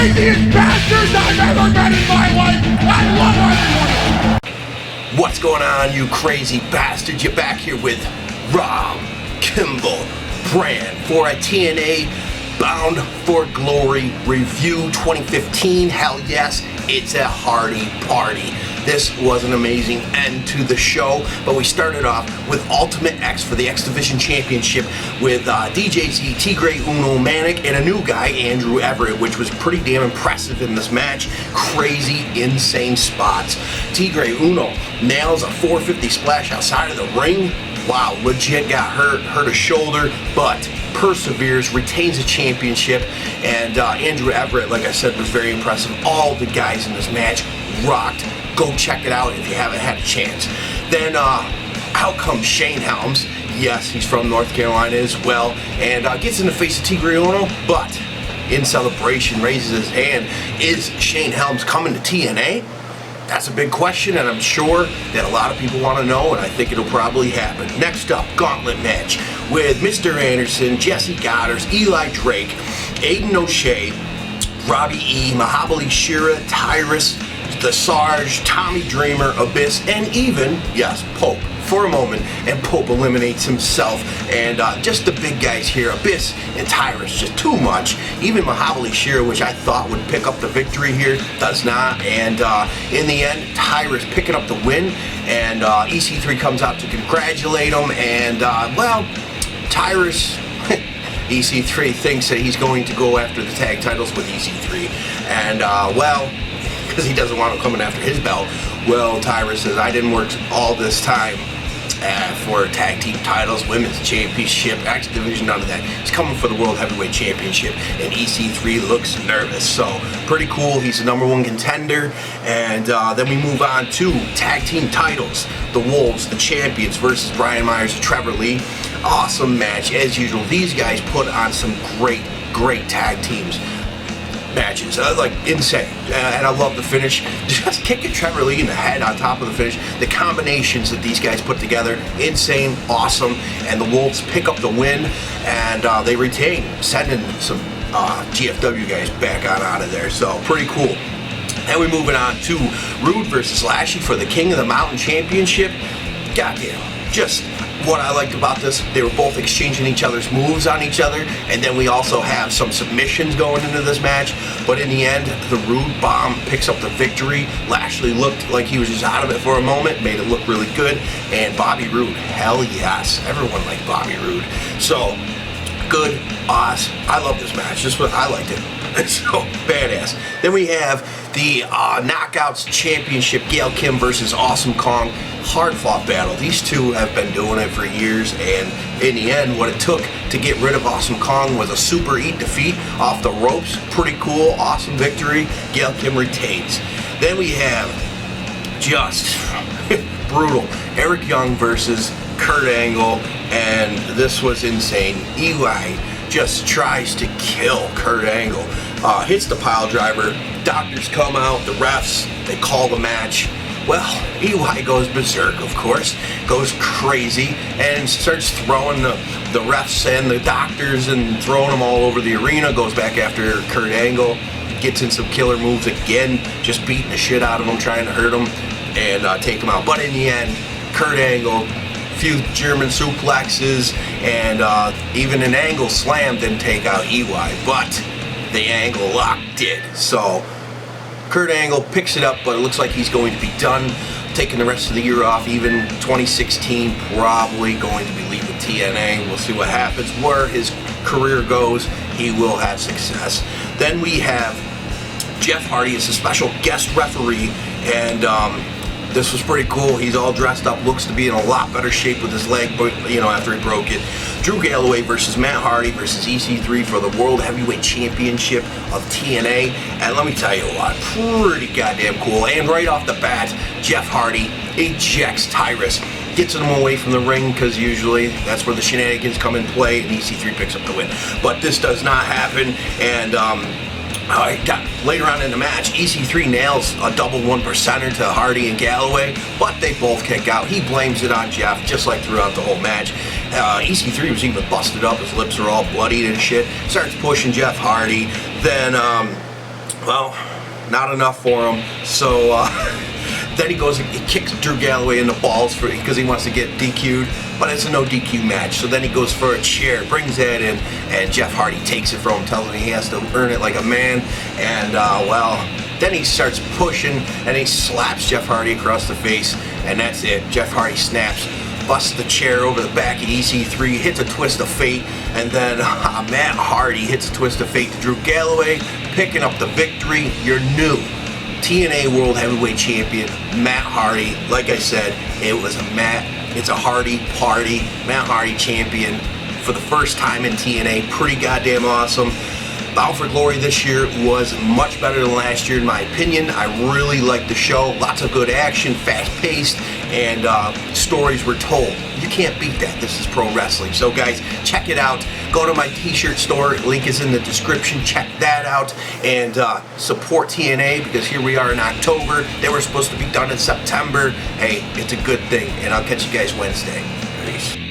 craziest bastards I've ever met in my life. I love everyone. What's going on, you crazy bastards? You're back here with Rob, Kimball, Brand for a TNA Bound for Glory review 2015. Hell yes, it's a hearty party. This was an amazing end to the show, but we started off with Ultimate X for the X Division Championship with DJZ, Tigre, Uno, Manik, and a new guy, Andrew Everett, which was pretty damn impressive in this match. Crazy, insane spots. Tigre Uno nails a 450 splash outside of the ring. Wow, legit got hurt a shoulder, but perseveres, retains the championship, and Andrew Everett, like I said, was very impressive. All the guys in this match rocked. Go check it out if you haven't had a chance. Then out comes Shane Helms. Yes, he's from North Carolina as well, and gets in the face of Tigre Uno, but in celebration raises his hand. Is Shane Helms coming to TNA? That's a big question, and I'm sure that a lot of people want to know, and I think it'll probably happen. Next up, Gauntlet match with Mr. Anderson, Jessie, Godderz, Eli Drake, Aiden O'Shea, Robbie E, Mahabali, Shera, Tyrus, the Sarge, Tommy Dreamer, Abyss, and even, yes, Pope for a moment, and Pope eliminates himself, and just the big guys here, Abyss and Tyrus, just too much. Even Mahabali Shera, which I thought would pick up the victory here, does not, and in the end, Tyrus picking up the win, and EC3 comes out to congratulate him, and well, Tyrus, EC3 thinks that he's going to go after the tag titles with EC3, and well, because he doesn't want him coming after his belt. Well, Tyrus says, I didn't work all this time for tag team titles, women's championship, X Division, none of that. He's coming for the World Heavyweight Championship, and EC3 looks nervous. So, pretty cool. He's the #1 contender. And then we move on to tag team titles. The Wolves, the champions, versus Brian Myers and Trevor Lee. Awesome match, as usual. These guys put on some great tag teams. Matches, like insane, and I love the finish. Just kicking Trevor Lee in the head on top of the finish. The combinations that these guys put together, insane, awesome, and the Wolves pick up the win, and they retain, sending some GFW guys back on out of there. So pretty cool. And we're moving on to Roode versus Lashley for the King of the Mountain Championship. Goddamn, just what I liked about this, they were both exchanging each other's moves on each other, and then we also have some submissions going into this match, but in the end, the Roode bomb picks up the victory. Lashley looked like he was just out of it for a moment, made it look really good, and Bobby Roode, hell yes, everyone liked Bobby Roode. So, good, awesome. I love this match, just what I liked it. It's so badass. Then we have the Knockouts Championship, Gail Kim versus Awesome Kong. Hard fought battle. These two have been doing it for years, and in the end, what it took to get rid of Awesome Kong was a super eat defeat off the ropes. Pretty cool, awesome victory. Gail Kim retains. Then we have just brutal Eric Young versus Kurt Angle, and this was insane. Eli just tries to kill Kurt Angle, hits the pile driver. Doctors come out, the refs, they call the match. Well, Eli goes berserk, of course, goes crazy, and starts throwing the refs and the doctors and throwing them all over the arena, goes back after Kurt Angle, gets in some killer moves again, just beating the shit out of him, trying to hurt him and take him out. But in the end, Kurt Angle, few German suplexes, and even an Angle slam didn't take out Eli, but the Angle lock did. So Kurt Angle picks it up, but it looks like he's going to be done, taking the rest of the year off. Even 2016, probably going to be leaving TNA. We'll see what happens. Where his career goes, he will have success. Then we have Jeff Hardy as a special guest referee, and this was pretty cool. He's all dressed up, looks to be in a lot better shape with his leg, you know, after he broke it. Drew Galloway versus Matt Hardy versus EC3 for the World Heavyweight Championship of TNA. And let me tell you what, pretty goddamn cool. And right off the bat, Jeff Hardy ejects Tyrus, gets him away from the ring, because usually that's where the shenanigans come in play, and EC3 picks up the win. But this does not happen, and later on in the match, EC3 nails a double 1%er to Hardy and Galloway, but they both kick out. He blames it on Jeff, just like throughout the whole match. EC3 was even busted up, his lips are all bloodied and shit. Starts pushing Jeff Hardy. Then Well, not enough for him. So then he goes and he kicks Drew Galloway in the balls because he wants to get DQ'd, but it's a no DQ match. So then he goes for a chair, brings that in, and Jeff Hardy takes it from him, tells him he has to earn it like a man. And well, then he starts pushing and he slaps Jeff Hardy across the face, and that's it. Jeff Hardy snaps, busts the chair over the back of EC3, hits a twist of fate, and then Matt Hardy hits a twist of fate to Drew Galloway, picking up the victory. Your new TNA World Heavyweight Champion, Matt Hardy. Like I said, it's a Hardy party. Matt Hardy champion for the first time in TNA. Pretty goddamn awesome. Bound for Glory this year was much better than last year in my opinion. I really liked the show. Lots of good action, fast-paced, and stories were told. You can't beat that. This is pro wrestling. So guys, check it out. Go to my t-shirt store. Link is in the description. Check that out. And support TNA because here we are in October. They were supposed to be done in September. Hey, it's a good thing. And I'll catch you guys Wednesday. Peace.